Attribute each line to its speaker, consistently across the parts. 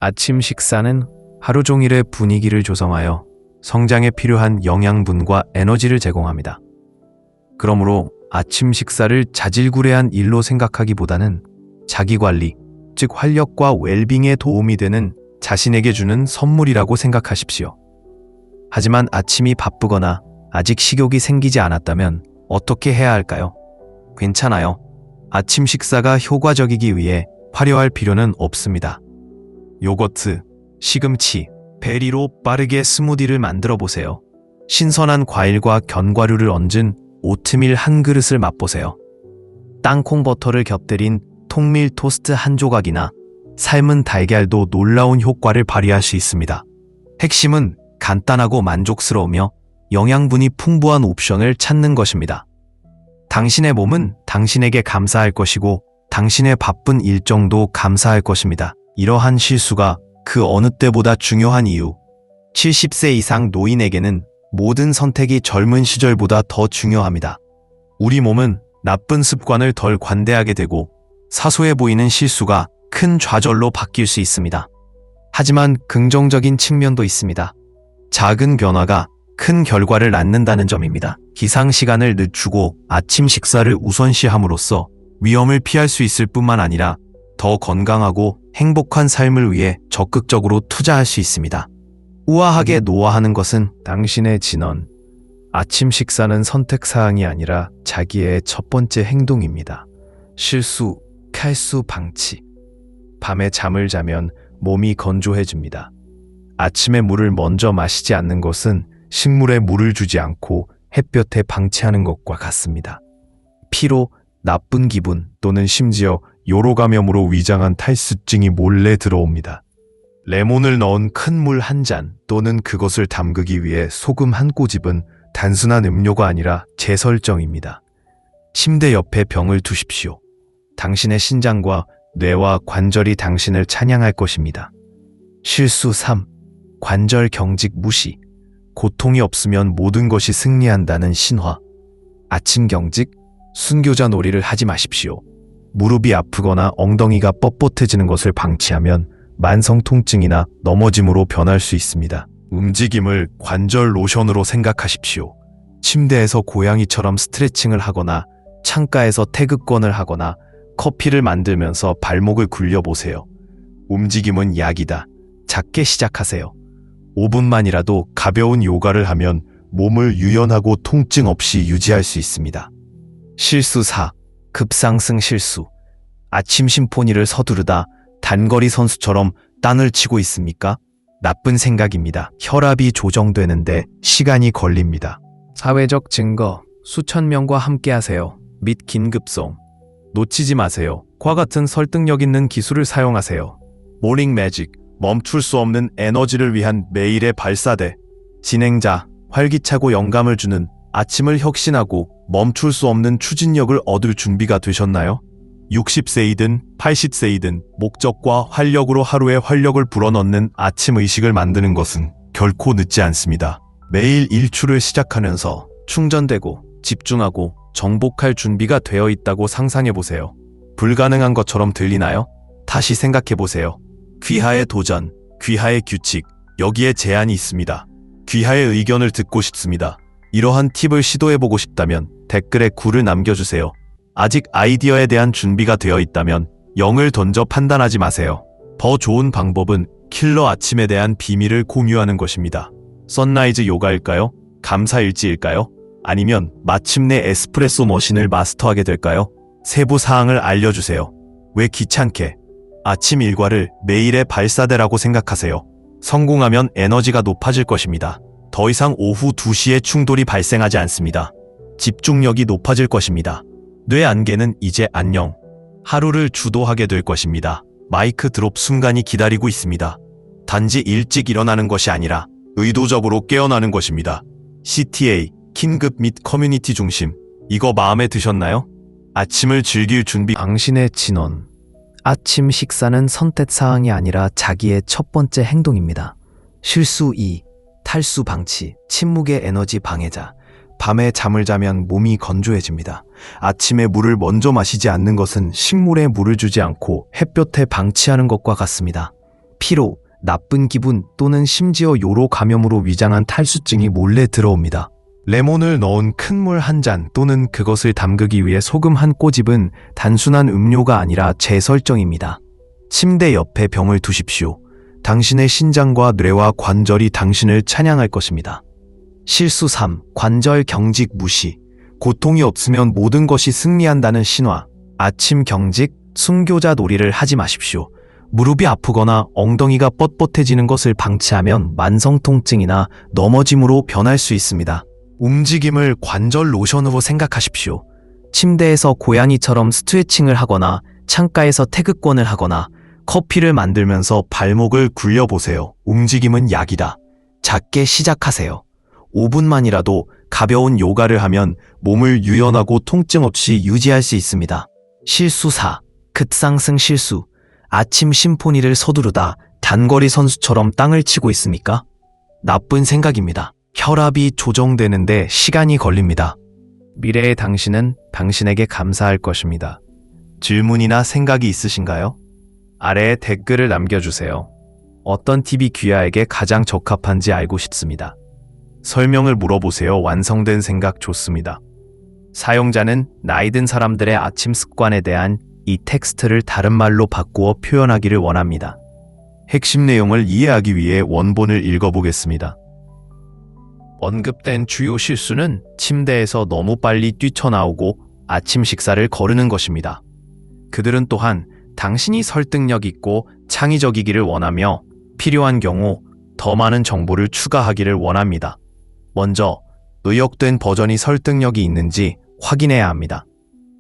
Speaker 1: 아침 식사는 하루 종일의 분위기를 조성하여 성장에 필요한 영양분과 에너지를 제공합니다. 그러므로 아침 식사를 자질구레한 일로 생각하기보다는 자기관리, 즉 활력과 웰빙에 도움이 되는 자신에게 주는 선물이라고 생각하십시오. 하지만 아침이 바쁘거나 아직 식욕이 생기지 않았다면 어떻게 해야 할까요? 괜찮아요. 아침 식사가 효과적이기 위해 화려할 필요는 없습니다. 요거트, 시금치, 베리로 빠르게 스무디를 만들어 보세요. 신선한 과일과 견과류를 얹은 오트밀 한 그릇을 맛보세요. 땅콩 버터를 곁들인 통밀 토스트 한 조각이나 삶은 달걀도 놀라운 효과를 발휘할 수 있습니다. 핵심은 간단하고 만족스러우며 영양분이 풍부한 옵션을 찾는 것입니다. 당신의 몸은 당신에게 감사할 것이고 당신의 바쁜 일정도 감사할 것입니다. 이러한 실수가 그 어느 때보다 중요한 이유. 70세 이상 노인에게는 모든 선택이 젊은 시절보다 더 중요합니다. 우리 몸은 나쁜 습관을 덜 관대하게 되고 사소해 보이는 실수가 큰 좌절로 바뀔 수 있습니다. 하지만 긍정적인 측면도 있습니다. 작은 변화가 큰 결과를 낳는다는 점입니다. 기상 시간을 늦추고 아침 식사를 우선시함으로써 위험을 피할 수 있을 뿐만 아니라 더 건강하고 행복한 삶을 위해 적극적으로 투자할 수 있습니다. 우아하게 노화하는 것은 당신의 진언. 아침 식사는 선택사항이 아니라 자기의 첫 번째 행동입니다. 실수, 칼수 방치. 밤에 잠을 자면 몸이 건조해집니다. 아침에 물을 먼저 마시지 않는 것은 식물에 물을 주지 않고 햇볕에 방치하는 것과 같습니다. 피로, 나쁜 기분 또는 심지어 요로 감염으로 위장한 탈수증이 몰래 들어옵니다. 레몬을 넣은 큰 물 한 잔 또는 그것을 담그기 위해 소금 한 꼬집은 단순한 음료가 아니라 재설정입니다. 침대 옆에 병을 두십시오. 당신의 신장과 뇌와 관절이 당신을 찬양할 것입니다. 실수 3. 관절 경직 무시. 고통이 없으면 모든 것이 승리한다는 신화. 아침 경직, 순교자 놀이를 하지 마십시오. 무릎이 아프거나 엉덩이가 뻣뻣해지는 것을 방치하면 만성 통증이나 넘어짐으로 변할 수 있습니다. 움직임을 관절 로션으로 생각하십시오. 침대에서 고양이처럼 스트레칭을 하거나 창가에서 태극권을 하거나 커피를 만들면서 발목을 굴려보세요. 움직임은 약이다. 작게 시작하세요. 5분만이라도 가벼운 요가를 하면 몸을 유연하고 통증 없이 유지할 수 있습니다. 실수 4. 급상승 실수. 아침 심포니를 서두르다 단거리 선수처럼 딴을 치고 있습니까? 나쁜 생각입니다. 혈압이 조정되는데 시간이 걸립니다. 사회적 증거, 수천 명과 함께 하세요. 및 긴급송. 놓치지 마세요. 과 같은 설득력 있는 기술을 사용하세요. 모닝 매직, 멈출 수 없는 에너지를 위한 매일의 발사대. 진행자, 활기차고 영감을 주는 아침을 혁신하고 멈출 수 없는 추진력을 얻을 준비가 되셨나요? 60세이든 80세이든 목적과 활력으로 하루의 활력을 불어넣는 아침 의식을 만드는 것은 결코 늦지 않습니다. 매일 일출을 시작하면서 충전되고 집중하고 정복할 준비가 되어 있다고 상상해보세요. 불가능한 것처럼 들리나요? 다시 생각해보세요. 귀하의 도전, 귀하의 규칙, 여기에 제한이 있습니다. 귀하의 의견을 듣고 싶습니다. 이러한 팁을 시도해보고 싶다면 댓글에 굴을 남겨주세요. 아직 아이디어에 대한 준비가 되어 있다면 0을 던져 판단하지 마세요. 더 좋은 방법은 킬러 아침에 대한 비밀을 공유하는 것입니다. 선라이즈 요가일까요? 감사일지일까요? 아니면 마침내 에스프레소 머신을 마스터하게 될까요? 세부 사항을 알려주세요. 왜 귀찮게? 아침 일과를 매일의 발사대라고 생각하세요. 성공하면 에너지가 높아질 것입니다. 더 이상 오후 2시에 충돌이 발생하지 않습니다. 집중력이 높아질 것입니다. 뇌 안개는 이제 안녕. 하루를 주도하게 될 것입니다. 마이크 드롭 순간이 기다리고 있습니다. 단지 일찍 일어나는 것이 아니라 의도적으로 깨어나는 것입니다. CTA, 킹급 및 커뮤니티 중심. 이거 마음에 드셨나요? 아침을 즐길 준비. 당신의 진원. 아침 식사는 선택사항이 아니라 자기의 첫 번째 행동입니다. 실수 2. 탈수 방치, 침묵의 에너지 방해자. 밤에 잠을 자면 몸이 건조해집니다. 아침에 물을 먼저 마시지 않는 것은 식물에 물을 주지 않고 햇볕에 방치하는 것과 같습니다. 피로, 나쁜 기분 또는 심지어 요로 감염으로 위장한 탈수증이 몰래 들어옵니다. 레몬을 넣은 큰 물 한 잔 또는 그것을 담그기 위해 소금 한 꼬집은 단순한 음료가 아니라 재설정입니다. 침대 옆에 병을 두십시오. 당신의 신장과 뇌와 관절이 당신을 찬양할 것입니다. 실수 3. 관절 경직 무시. 고통이 없으면 모든 것이 승리한다는 신화. 아침 경직, 순교자 놀이를 하지 마십시오. 무릎이 아프거나 엉덩이가 뻣뻣해지는 것을 방치하면 만성 통증이나 넘어짐으로 변할 수 있습니다. 움직임을 관절 로션으로 생각하십시오. 침대에서 고양이처럼 스트레칭을 하거나 창가에서 태극권을 하거나 커피를 만들면서 발목을 굴려보세요. 움직임은 약이다. 작게 시작하세요. 5분만이라도 가벼운 요가를 하면 몸을 유연하고 통증 없이 유지할 수 있습니다. 실수 4. 급상승 실수. 아침 심포니를 서두르다 단거리 선수처럼 땅을 치고 있습니까? 나쁜 생각입니다. 혈압이 조정되는데 시간이 걸립니다. 미래의 당신은 당신에게 감사할 것입니다. 질문이나 생각이 있으신가요? 아래에 댓글을 남겨주세요. 어떤 팁이 귀하에게 가장 적합한지 알고 싶습니다. 설명을 물어보세요. 완성된 생각 좋습니다. 사용자는 나이 든 사람들의 아침 습관에 대한 이 텍스트를 다른 말로 바꾸어 표현하기를 원합니다. 핵심 내용을 이해하기 위해 원본을 읽어보겠습니다. 언급된 주요 실수는 침대에서 너무 빨리 뛰쳐나오고 아침 식사를 거르는 것입니다. 그들은 또한 당신이 설득력 있고 창의적이기를 원하며 필요한 경우 더 많은 정보를 추가하기를 원합니다. 먼저 의역된 버전이 설득력이 있는지 확인해야 합니다.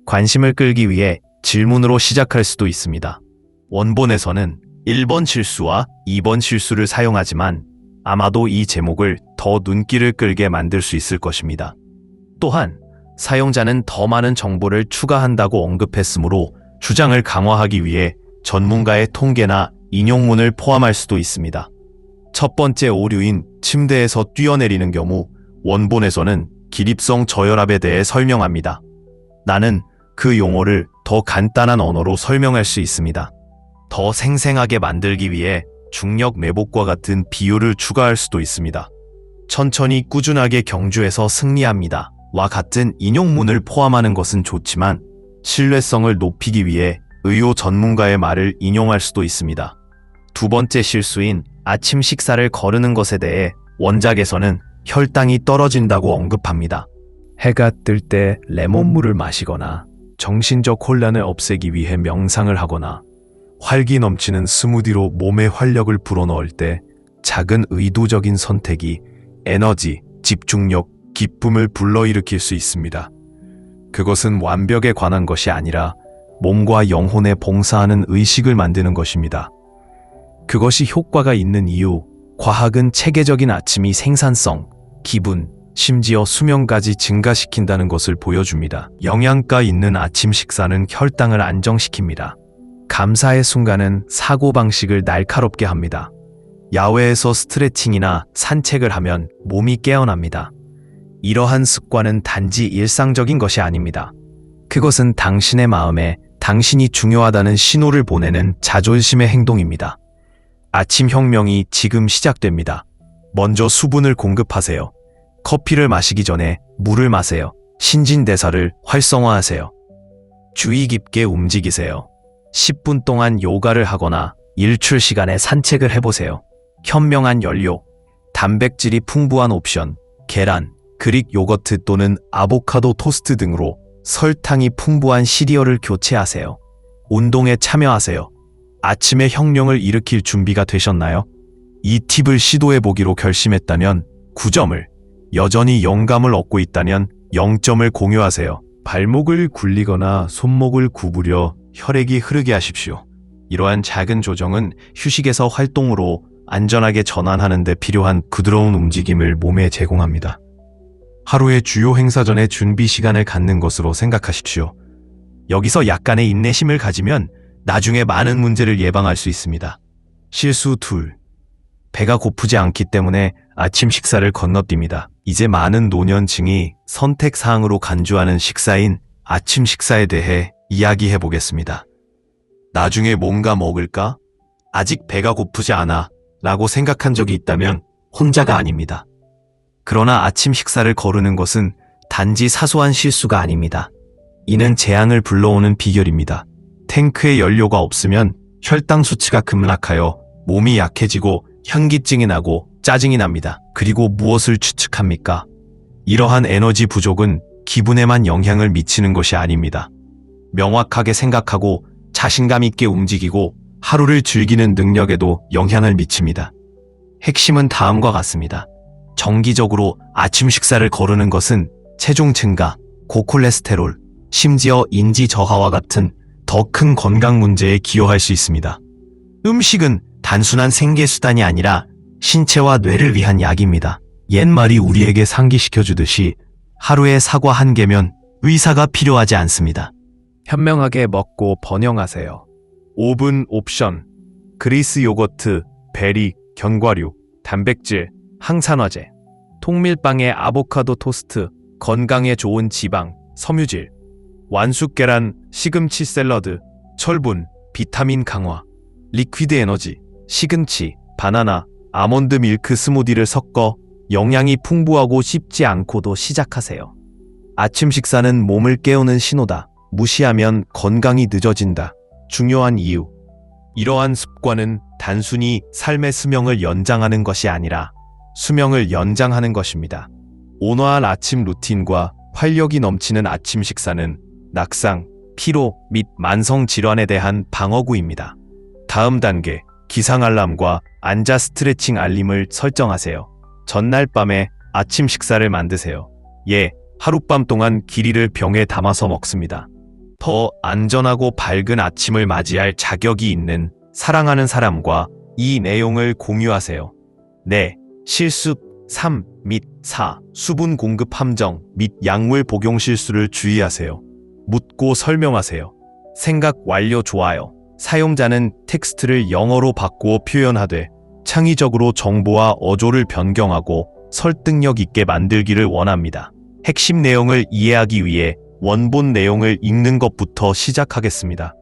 Speaker 1: 관심을 끌기 위해 질문으로 시작할 수도 있습니다. 원본에서는 1번 실수와 2번 실수를 사용하지만 아마도 이 제목을 더 눈길을 끌게 만들 수 있을 것입니다. 또한 사용자는 더 많은 정보를 추가한다고 언급했으므로 주장을 강화하기 위해 전문가의 통계나 인용문을 포함할 수도 있습니다. 첫 번째 오류인 침대에서 뛰어내리는 경우 원본에서는 기립성 저혈압에 대해 설명합니다. 나는 그 용어를 더 간단한 언어로 설명할 수 있습니다. 더 생생하게 만들기 위해 중력 매복과 같은 비유를 추가할 수도 있습니다. 천천히 꾸준하게 경주해서 승리합니다. 와 같은 인용문을 포함하는 것은 좋지만 신뢰성을 높이기 위해 의료 전문가의 말을 인용할 수도 있습니다. 두 번째 실수인 아침 식사를 거르는 것에 대해 원작에서는 혈당이 떨어진다고 언급합니다. 해가 뜰 때 레몬물을 마시거나 정신적 혼란을 없애기 위해 명상을 하거나 활기 넘치는 스무디로 몸의 활력을 불어넣을 때 작은 의도적인 선택이 에너지, 집중력, 기쁨을 불러일으킬 수 있습니다. 그것은 완벽에 관한 것이 아니라 몸과 영혼에 봉사하는 의식을 만드는 것입니다. 그것이 효과가 있는 이유, 과학은 체계적인 아침이 생산성, 기분, 심지어 수명까지 증가시킨다는 것을 보여줍니다. 영양가 있는 아침 식사는 혈당을 안정시킵니다. 감사의 순간은 사고방식을 날카롭게 합니다. 야외에서 스트레칭이나 산책을 하면 몸이 깨어납니다. 이러한 습관은 단지 일상적인 것이 아닙니다. 그것은 당신의 마음에 당신이 중요하다는 신호를 보내는 자존심의 행동입니다. 아침 혁명이 지금 시작됩니다. 먼저 수분을 공급하세요. 커피를 마시기 전에 물을 마세요. 신진대사를 활성화하세요. 주의 깊게 움직이세요. 10분 동안 요가를 하거나 일출 시간에 산책을 해보세요. 현명한 연료, 단백질이 풍부한 옵션, 계란, 그릭 요거트 또는 아보카도 토스트 등으로 설탕이 풍부한 시리얼을 교체하세요. 운동에 참여하세요. 아침의 혁명을 일으킬 준비가 되셨나요? 이 팁을 시도해보기로 결심했다면 9점을, 여전히 영감을 얻고 있다면 0점을 공유하세요. 발목을 굴리거나 손목을 구부려 혈액이 흐르게 하십시오. 이러한 작은 조정은 휴식에서 활동으로 안전하게 전환하는 데 필요한 부드러운 움직임을 몸에 제공합니다. 하루의 주요 행사 전에 준비 시간을 갖는 것으로 생각하십시오. 여기서 약간의 인내심을 가지면 나중에 많은 문제를 예방할 수 있습니다. 실수 2. 배가 고프지 않기 때문에 아침 식사를 건너뜁니다. 이제 많은 노년층이 선택사항으로 간주하는 식사인 아침 식사에 대해 이야기해 보겠습니다. 나중에 뭔가 먹을까? 아직 배가 고프지 않아 라고 생각한 적이 있다면 혼자가 아닙니다. 그러나 아침 식사를 거르는 것은 단지 사소한 실수가 아닙니다. 이는 재앙을 불러오는 비결입니다. 탱크에 연료가 없으면 혈당 수치가 급락하여 몸이 약해지고 현기증이 나고 짜증이 납니다. 그리고 무엇을 추측합니까? 이러한 에너지 부족은 기분에만 영향을 미치는 것이 아닙니다. 명확하게 생각하고 자신감 있게 움직이고 하루를 즐기는 능력에도 영향을 미칩니다. 핵심은 다음과 같습니다. 정기적으로 아침 식사를 거르는 것은 체중 증가, 고콜레스테롤, 심지어 인지 저하와 같은 더 큰 건강 문제에 기여할 수 있습니다. 음식은 단순한 생계수단이 아니라 신체와 뇌를 위한 약입니다. 옛말이 우리에게 상기시켜주듯이 하루에 사과 한 개면 의사가 필요하지 않습니다. 현명하게 먹고 번영하세요. 오븐 옵션, 그리스 요거트, 베리, 견과류, 단백질, 항산화제, 통밀빵에 아보카도 토스트, 건강에 좋은 지방, 섬유질, 완숙 계란, 시금치 샐러드, 철분, 비타민 강화, 리퀴드 에너지, 시금치, 바나나, 아몬드 밀크 스무디를 섞어 영양이 풍부하고 쉽지 않고도 시작하세요. 아침 식사는 몸을 깨우는 신호다. 무시하면 건강이 늦어진다. 중요한 이유. 이러한 습관은 단순히 삶의 수명을 연장하는 것이 아니라 수명을 연장하는 것입니다. 온화한 아침 루틴과 활력이 넘치는 아침 식사는 낙상, 피로 및 만성 질환에 대한 방어구입니다. 다음 단계, 기상 알람과 앉아 스트레칭 알림을 설정하세요. 전날 밤에 아침 식사를 만드세요. 하룻밤 동안 길이를 병에 담아서 먹습니다. 더 안전하고 밝은 아침을 맞이할 자격이 있는 사랑하는 사람과 이 내용을 공유하세요. 실수 3 및 4. 수분 공급 함정 및 약물 복용 실수를 주의하세요. 묻고 설명하세요. 생각 완료 좋아요. 사용자는 텍스트를 영어로 바꾸어 표현하되 창의적으로 정보와 어조를 변경하고 설득력 있게 만들기를 원합니다. 핵심 내용을 이해하기 위해 원본 내용을 읽는 것부터 시작하겠습니다.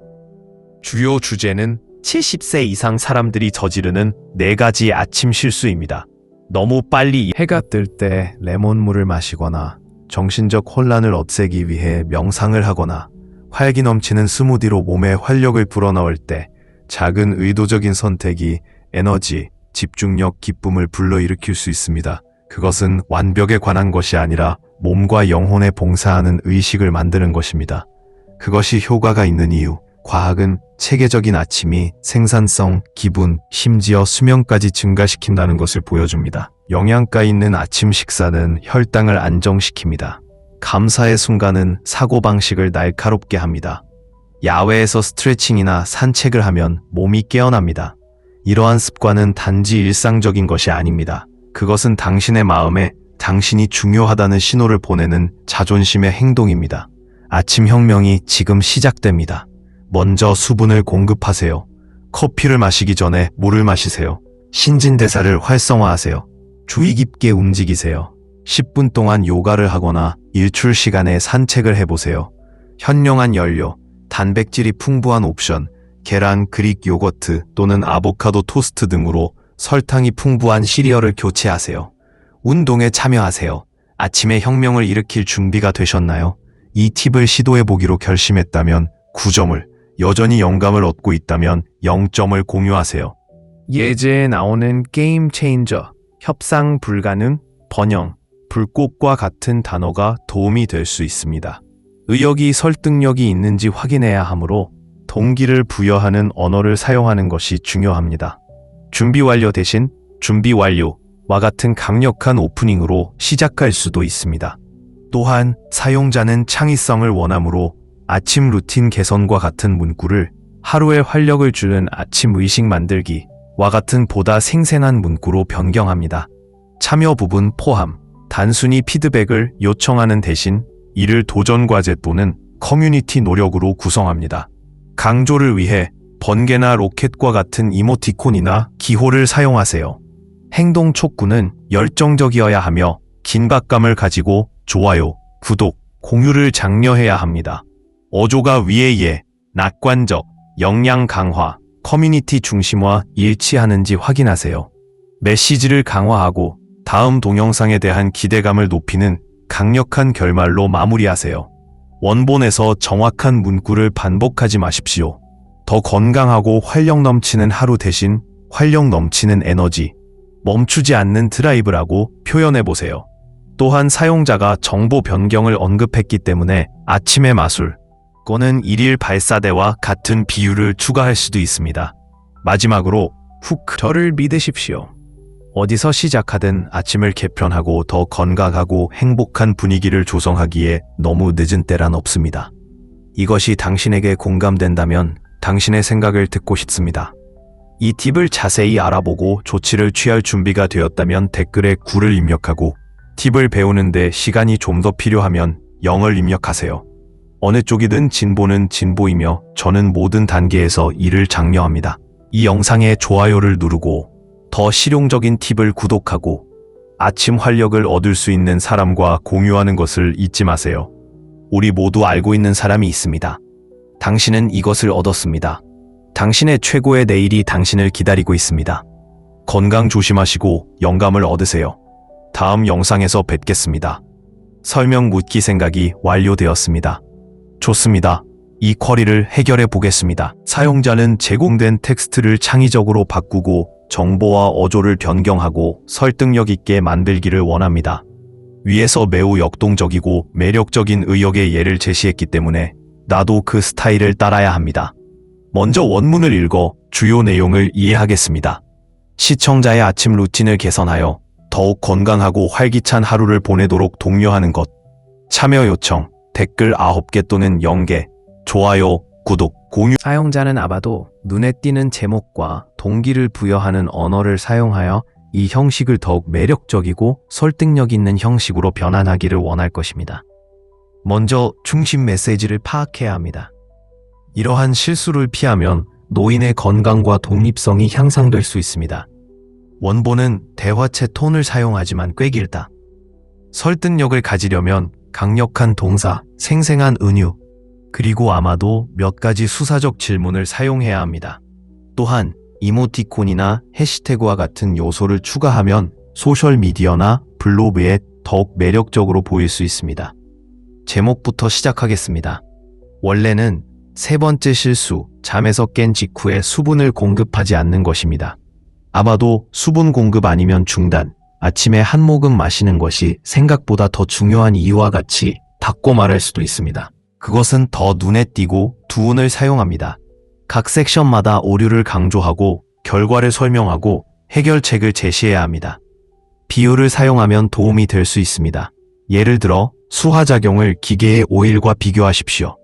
Speaker 1: 주요 주제는 70세 이상 사람들이 저지르는 4가지 아침 실수입니다. 너무 빨리 해가 뜰 때 레몬물을 마시거나 정신적 혼란을 없애기 위해 명상을 하거나 활기 넘치는 스무디로 몸에 활력을 불어넣을 때 작은 의도적인 선택이 에너지, 집중력, 기쁨을 불러일으킬 수 있습니다. 그것은 완벽에 관한 것이 아니라 몸과 영혼에 봉사하는 의식을 만드는 것입니다. 그것이 효과가 있는 이유. 과학은 체계적인 아침이 생산성, 기분, 심지어 수명까지 증가시킨다는 것을 보여줍니다. 영양가 있는 아침 식사는 혈당을 안정시킵니다. 감사의 순간은 사고방식을 날카롭게 합니다. 야외에서 스트레칭이나 산책을 하면 몸이 깨어납니다. 이러한 습관은 단지 일상적인 것이 아닙니다. 그것은 당신의 마음에 당신이 중요하다는 신호를 보내는 자존심의 행동입니다. 아침 혁명이 지금 시작됩니다. 먼저 수분을 공급하세요. 커피를 마시기 전에 물을 마시세요. 신진대사를 활성화하세요. 주의 깊게 움직이세요. 10분 동안 요가를 하거나 일출 시간에 산책을 해보세요. 현명한 연료, 단백질이 풍부한 옵션, 계란, 그릭 요거트 또는 아보카도 토스트 등으로 설탕이 풍부한 시리얼을 교체하세요. 운동에 참여하세요. 아침에 혁명을 일으킬 준비가 되셨나요? 이 팁을 시도해보기로 결심했다면 9점을, 여전히 영감을 얻고 있다면 0점을 공유하세요. 예제에 나오는 게임 체인저, 협상 불가능, 번영, 불꽃과 같은 단어가 도움이 될 수 있습니다. 의역이 설득력이 있는지 확인해야 하므로 동기를 부여하는 언어를 사용하는 것이 중요합니다. 준비 완료 대신 준비 완료와 같은 강력한 오프닝으로 시작할 수도 있습니다. 또한 사용자는 창의성을 원하므로 아침 루틴 개선과 같은 문구를 하루의 활력을 주는 아침 의식 만들기와 같은 보다 생생한 문구로 변경합니다. 참여 부분 포함, 단순히 피드백을 요청하는 대신 이를 도전 과제 또는 커뮤니티 노력으로 구성합니다. 강조를 위해 번개나 로켓과 같은 이모티콘이나 기호를 사용하세요. 행동 촉구는 열정적이어야 하며 긴박감을 가지고 좋아요, 구독, 공유를 장려해야 합니다. 어조가 위에 낙관적, 역량 강화, 커뮤니티 중심화 일치하는지 확인하세요. 메시지를 강화하고 다음 동영상에 대한 기대감을 높이는 강력한 결말로 마무리하세요. 원본에서 정확한 문구를 반복하지 마십시오. 더 건강하고 활력 넘치는 하루 대신 활력 넘치는 에너지, 멈추지 않는 드라이브라고 표현해보세요. 또한 사용자가 정보 변경을 언급했기 때문에 아침의 마술, 또는 일일 발사대와 같은 비유를 추가할 수도 있습니다. 마지막으로 저를 믿으십시오. 어디서 시작하든 아침을 개편하고 더 건강하고 행복한 분위기를 조성하기에 너무 늦은 때란 없습니다. 이것이 당신에게 공감된다면 당신의 생각을 듣고 싶습니다. 이 팁을 자세히 알아보고 조치를 취할 준비가 되었다면 댓글에 9를 입력하고 팁을 배우는데 시간이 좀 더 필요하면 0을 입력하세요. 어느 쪽이든 진보는 진보이며 저는 모든 단계에서 이를 장려합니다. 이 영상에 좋아요를 누르고 더 실용적인 팁을 구독하고 아침 활력을 얻을 수 있는 사람과 공유하는 것을 잊지 마세요. 우리 모두 알고 있는 사람이 있습니다. 당신은 이것을 얻었습니다. 당신의 최고의 내일이 당신을 기다리고 있습니다. 건강 조심하시고 영감을 얻으세요. 다음 영상에서 뵙겠습니다. 설명 묻기 생각이 완료되었습니다. 좋습니다. 이 쿼리를 해결해 보겠습니다. 사용자는 제공된 텍스트를 창의적으로 바꾸고 정보와 어조를 변경하고 설득력 있게 만들기를 원합니다. 위에서 매우 역동적이고 매력적인 의역의 예를 제시했기 때문에 나도 그 스타일을 따라야 합니다. 먼저 원문을 읽어 주요 내용을 이해하겠습니다. 시청자의 아침 루틴을 개선하여 더욱 건강하고 활기찬 하루를 보내도록 독려하는 것. 참여 요청, 댓글 9개 또는 0개, 좋아요, 구독, 공유. 사용자는 아마도 눈에 띄는 제목과 동기를 부여하는 언어를 사용하여 이 형식을 더욱 매력적이고 설득력 있는 형식으로 변환하기를 원할 것입니다. 먼저 중심 메시지를 파악해야 합니다. 이러한 실수를 피하면 노인의 건강과 독립성이 향상될 수 있습니다. 원본은 대화체 톤을 사용하지만 꽤 길다. 설득력을 가지려면 강력한 동사, 생생한 은유, 그리고 아마도 몇 가지 수사적 질문을 사용해야 합니다. 또한 이모티콘이나 해시태그와 같은 요소를 추가하면 소셜미디어나 블로그에 더욱 매력적으로 보일 수 있습니다. 제목부터 시작하겠습니다. 원래는 세 번째 실수, 잠에서 깬 직후에 수분을 공급하지 않는 것입니다. 아마도 수분 공급 아니면 중단, 아침에 한 모금 마시는 것이 생각보다 더 중요한 이유와 같이 닫고 말할 수도 있습니다. 그것은 더 눈에 띄고 두운을 사용합니다. 각 섹션마다 오류를 강조하고 결과를 설명하고 해결책을 제시해야 합니다. 비유를 사용하면 도움이 될 수 있습니다. 예를 들어 수화작용을 기계의 오일과 비교하십시오.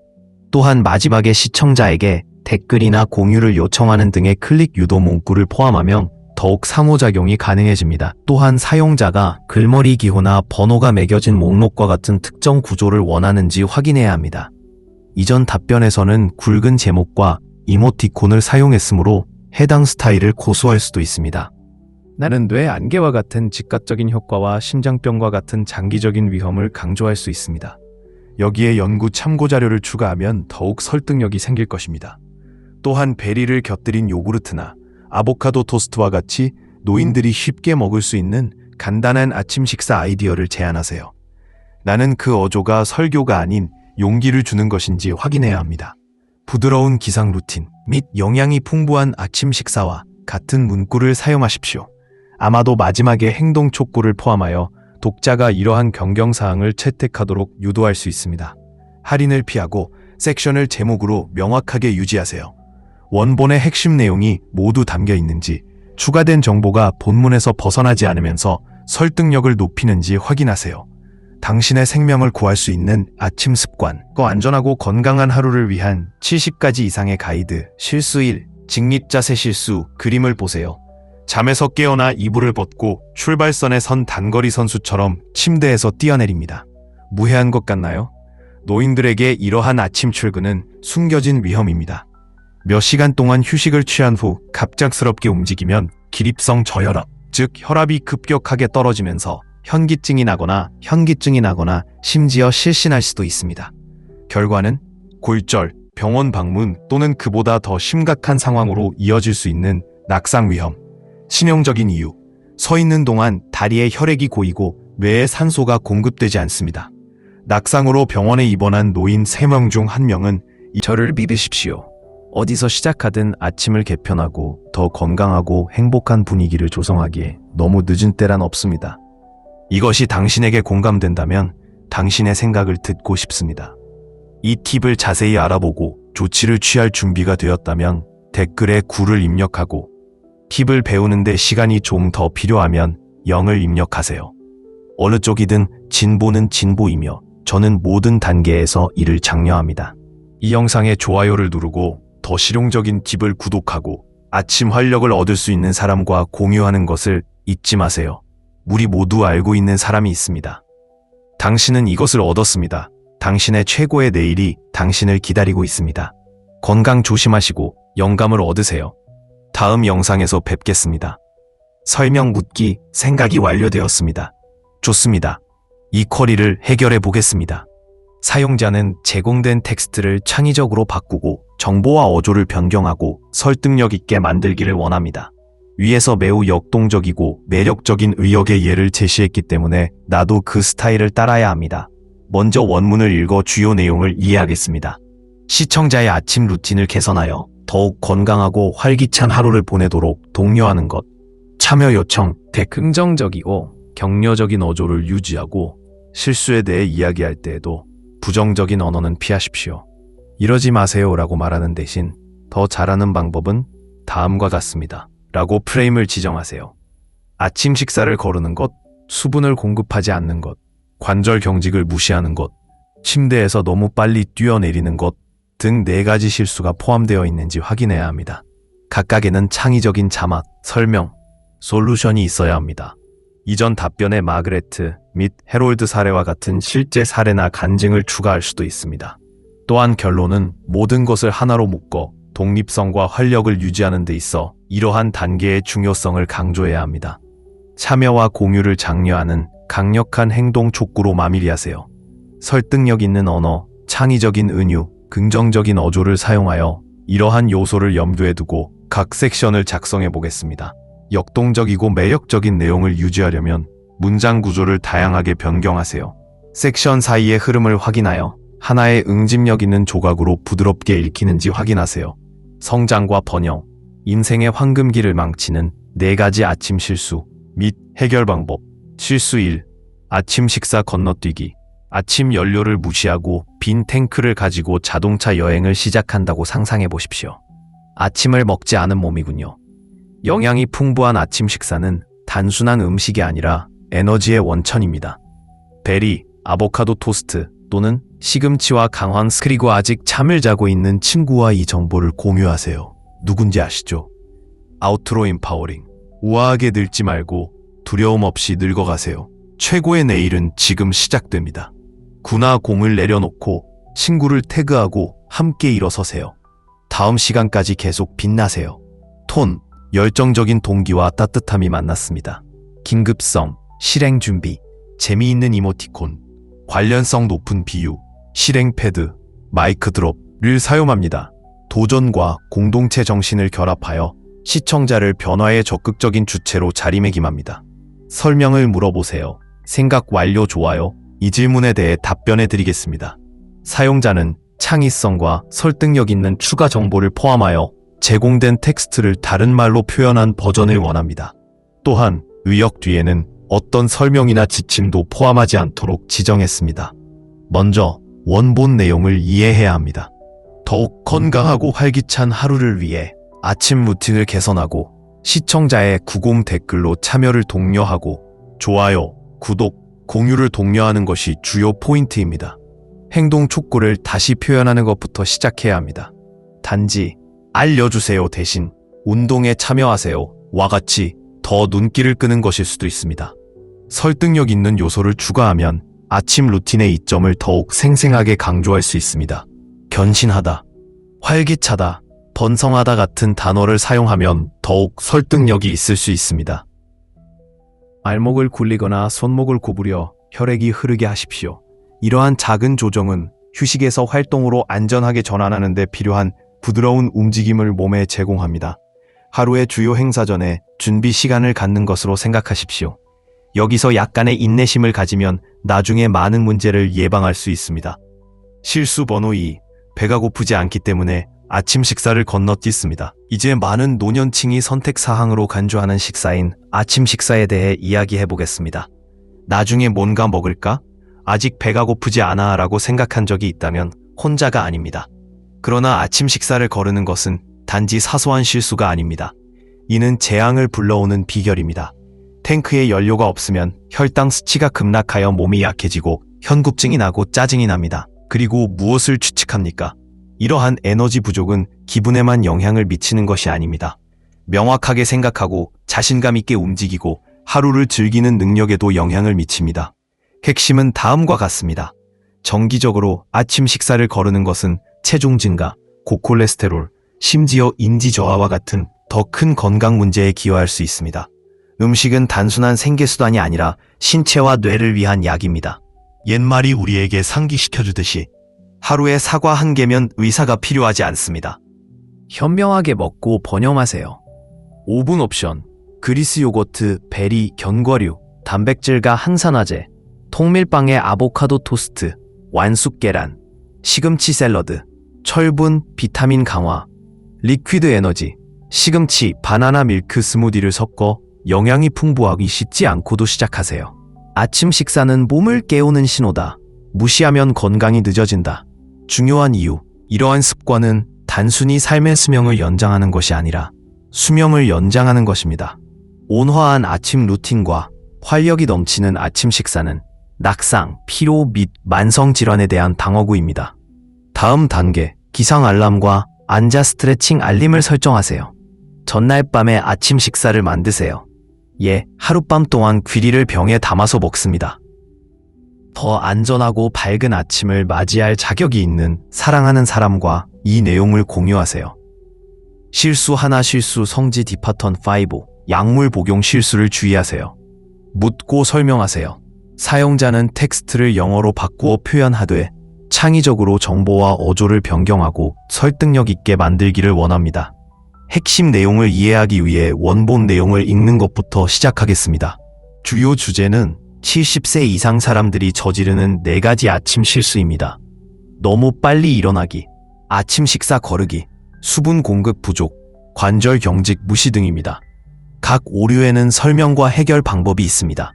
Speaker 1: 또한 마지막에 시청자에게 댓글이나 공유를 요청하는 등의 클릭 유도 문구를 포함하면 더욱 상호작용이 가능해집니다. 또한 사용자가 글머리 기호나 번호가 매겨진 목록과 같은 특정 구조를 원하는지 확인해야 합니다. 이전 답변에서는 굵은 제목과 이모티콘을 사용했으므로 해당 스타일을 고수할 수도 있습니다. 나는 뇌 안개와 같은 즉각적인 효과와 심장병과 같은 장기적인 위험을 강조할 수 있습니다. 여기에 연구 참고 자료를 추가하면 더욱 설득력이 생길 것입니다. 또한 베리를 곁들인 요구르트나 아보카도 토스트와 같이 노인들이 쉽게 먹을 수 있는 간단한 아침 식사 아이디어를 제안하세요. 나는 그 어조가 설교가 아닌 용기를 주는 것인지 확인해야 합니다. 부드러운 기상 루틴 및 영양이 풍부한 아침 식사와 같은 문구를 사용하십시오. 아마도 마지막에 행동 촉구를 포함하여 독자가 이러한 경경사항을 채택하도록 유도할 수 있습니다. 할인을 피하고 섹션을 제목으로 명확하게 유지하세요. 원본의 핵심 내용이 모두 담겨 있는지, 추가된 정보가 본문에서 벗어나지 않으면서 설득력을 높이는지 확인하세요. 당신의 생명을 구할 수 있는 아침 습관, 더 안전하고 건강한 하루를 위한 70가지 이상의 가이드, 실수 1, 직립자세 실수, 그림을 보세요. 잠에서 깨어나 이불을 벗고 출발선에 선 단거리 선수처럼 침대에서 뛰어내립니다. 무해한 것 같나요? 노인들에게 이러한 아침 출근은 숨겨진 위험입니다. 몇 시간 동안 휴식을 취한 후 갑작스럽게 움직이면 기립성 저혈압, 즉 혈압이 급격하게 떨어지면서 현기증이 나거나 심지어 실신할 수도 있습니다. 결과는 골절, 병원 방문 또는 그보다 더 심각한 상황으로 이어질 수 있는 낙상 위험. 신형적인 이유. 서 있는 동안 다리에 혈액이 고이고 뇌에 산소가 공급되지 않습니다. 낙상으로 병원에 입원한 노인 3명 중 1명은 저를 믿으십시오. 어디서 시작하든 아침을 개편하고 더 건강하고 행복한 분위기를 조성하기에 너무 늦은 때란 없습니다. 이것이 당신에게 공감된다면 당신의 생각을 듣고 싶습니다. 이 팁을 자세히 알아보고 조치를 취할 준비가 되었다면 댓글에 9를 입력하고 팁을 배우는데 시간이 좀 더 필요하면 0을 입력하세요. 어느 쪽이든 진보는 진보이며 저는 모든 단계에서 이를 장려합니다. 이 영상에 좋아요를 누르고 더 실용적인 팁을 구독하고 아침 활력을 얻을 수 있는 사람과 공유하는 것을 잊지 마세요. 우리 모두 알고 있는 사람이 있습니다. 당신은 이것을 얻었습니다. 당신의 최고의 내일이 당신을 기다리고 있습니다. 건강 조심하시고 영감을 얻으세요. 다음 영상에서 뵙겠습니다. 설명 묻기 생각이 완료되었습니다. 좋습니다. 이 쿼리를 해결해 보겠습니다. 사용자는 제공된 텍스트를 창의적으로 바꾸고 정보와 어조를 변경하고 설득력 있게 만들기를 원합니다. 위에서 매우 역동적이고 매력적인 의역의 예를 제시했기 때문에 나도 그 스타일을 따라야 합니다. 먼저 원문을 읽어 주요 내용을 이해하겠습니다. 시청자의 아침 루틴을 개선하여 더욱 건강하고 활기찬 하루를 보내도록 독려하는 것. 참여 요청, 긍정적이고 격려적인 어조를 유지하고 실수에 대해 이야기할 때에도 부정적인 언어는 피하십시오. 이러지 마세요 라고 말하는 대신 더 잘하는 방법은 다음과 같습니다. 라고 프레임을 지정하세요. 아침 식사를 거르는 것, 수분을 공급하지 않는 것, 관절 경직을 무시하는 것, 침대에서 너무 빨리 뛰어내리는 것 등 4가지 실수가 포함되어 있는지 확인해야 합니다. 각각에는 창의적인 자막, 설명, 솔루션이 있어야 합니다. 이전 답변에 마그레트 및 해롤드 사례와 같은 실제 사례나 간증을 추가할 수도 있습니다. 또한 결론은 모든 것을 하나로 묶어 독립성과 활력을 유지하는 데 있어 이러한 단계의 중요성을 강조해야 합니다. 참여와 공유를 장려하는 강력한 행동 촉구로 마무리하세요. 설득력 있는 언어, 창의적인 은유, 긍정적인 어조를 사용하여 이러한 요소를 염두에 두고 각 섹션을 작성해 보겠습니다. 역동적이고 매력적인 내용을 유지하려면 문장 구조를 다양하게 변경하세요. 섹션 사이의 흐름을 확인하여 하나의 응집력 있는 조각으로 부드럽게 읽히는지 확인하세요. 성장과 번영, 인생의 황금기를 망치는 4가지 아침 실수 및 해결 방법. 실수 1. 아침 식사 건너뛰기. 아침 연료를 무시하고 빈 탱크를 가지고 자동차 여행을 시작한다고 상상해 보십시오. 아침을 먹지 않은 몸이군요. 영양이 풍부한 아침 식사는 단순한 음식이 아니라 에너지의 원천입니다. 베리, 아보카도 토스트 또는 시금치와 강황 그리고 아직 잠을 자고 있는 친구와 이 정보를 공유하세요. 누군지 아시죠? 아우트로 임파워링. 우아하게 늙지 말고 두려움 없이 늙어가세요. 최고의 내일은 지금 시작됩니다. 구나 공을 내려놓고 친구를 태그하고 함께 일어서세요. 다음 시간까지 계속 빛나세요. 톤, 열정적인 동기와 따뜻함이 만났습니다. 긴급성, 실행 준비, 재미있는 이모티콘, 관련성 높은 비유, 실행 패드, 마이크 드롭을 사용합니다. 도전과 공동체 정신을 결합하여 시청자를 변화에 적극적인 주체로 자리매김합니다. 설명을 물어보세요. 생각 완료 좋아요. 이 질문에 대해 답변해 드리겠습니다. 사용자는 창의성과 설득력 있는 추가 정보를 포함하여 제공된 텍스트를 다른 말로 표현한 버전을 원합니다. 또한 의역 뒤에는 어떤 설명이나 지침도 포함하지 않도록 지정했습니다. 먼저 원본 내용을 이해해야 합니다. 더욱 건강하고 활기찬 하루를 위해 아침 루틴을 개선하고 시청자의 구공 댓글로 참여를 독려하고 좋아요, 구독, 공유를 독려하는 것이 주요 포인트입니다. 행동 촉구를 다시 표현하는 것부터 시작해야 합니다. 단지 알려주세요 대신 운동에 참여하세요 와 같이 더 눈길을 끄는 것일 수도 있습니다. 설득력 있는 요소를 추가하면 아침 루틴의 이점을 더욱 생생하게 강조할 수 있습니다. 견신하다, 활기차다, 번성하다 같은 단어를 사용하면 더욱 설득력이 있을 수 있습니다. 발목을 굴리거나 손목을 구부려 혈액이 흐르게 하십시오. 이러한 작은 조정은 휴식에서 활동으로 안전하게 전환하는 데 필요한 부드러운 움직임을 몸에 제공합니다. 하루의 주요 행사 전에 준비 시간을 갖는 것으로 생각하십시오. 여기서 약간의 인내심을 가지면 나중에 많은 문제를 예방할 수 있습니다. 실수 번호 2. 배가 고프지 않기 때문에 아침 식사를 건너뛰습니다. 이제 많은 노년층이 선택 사항으로 간주하는 식사인 아침 식사에 대해 이야기해 보겠습니다. 나중에 뭔가 먹을까? 아직 배가 고프지 않아 라고 생각한 적이 있다면 혼자가 아닙니다. 그러나 아침 식사를 거르는 것은 단지 사소한 실수가 아닙니다. 이는 재앙을 불러오는 비결입니다. 탱크에 연료가 없으면 혈당 수치가 급락하여 몸이 약해지고 현급증이 나고 짜증이 납니다. 그리고 무엇을 추측합니까? 이러한 에너지 부족은 기분에만 영향을 미치는 것이 아닙니다. 명확하게 생각하고 자신감 있게 움직이고 하루를 즐기는 능력에도 영향을 미칩니다. 핵심은 다음과 같습니다. 정기적으로 아침 식사를 거르는 것은 체중 증가, 고콜레스테롤, 심지어 인지 저하와 같은 더 큰 건강 문제에 기여할 수 있습니다. 음식은 단순한 생계수단이 아니라 신체와 뇌를 위한 약입니다. 옛말이 우리에게 상기시켜주듯이 하루에 사과 한 개면 의사가 필요하지 않습니다. 현명하게 먹고 번영하세요. 오븐 옵션, 그리스 요거트, 베리, 견과류, 단백질과 항산화제, 통밀빵에 아보카도 토스트, 완숙 계란, 시금치 샐러드, 철분, 비타민 강화, 리퀴드 에너지, 시금치, 바나나 밀크 스무디를 섞어 영양이 풍부하기 쉽지 않고도 시작하세요. 아침 식사는 몸을 깨우는 신호다. 무시하면 건강이 늦어진다. 중요한 이유, 이러한 습관은 단순히 삶의 수명을 연장하는 것이 아니라 수명을 연장하는 것입니다. 온화한 아침 루틴과 활력이 넘치는 아침 식사는 낙상, 피로 및 만성질환에 대한 방어구입니다. 다음 단계, 기상 알람과 앉아 스트레칭 알림을 설정하세요. 전날 밤에 아침 식사를 만드세요. 하룻밤 동안 귀리를 병에 담아서 먹습니다. 더 안전하고 밝은 아침을 맞이할 자격이 있는 사랑하는 사람과 이 내용을 공유하세요. 실수 성지 디파턴 5, 약물 복용 실수를 주의하세요. 묻고 설명하세요. 사용자는 텍스트를 영어로 바꾸어 표현하되 창의적으로 정보와 어조를 변경하고 설득력 있게 만들기를 원합니다. 핵심 내용을 이해하기 위해 원본 내용을 읽는 것부터 시작하겠습니다. 주요 주제는 70세 이상 사람들이 저지르는 4가지 아침 실수입니다. 너무 빨리 일어나기, 아침 식사 거르기, 수분 공급 부족, 관절 경직 무시 등입니다. 각 오류에는 설명과 해결 방법이 있습니다.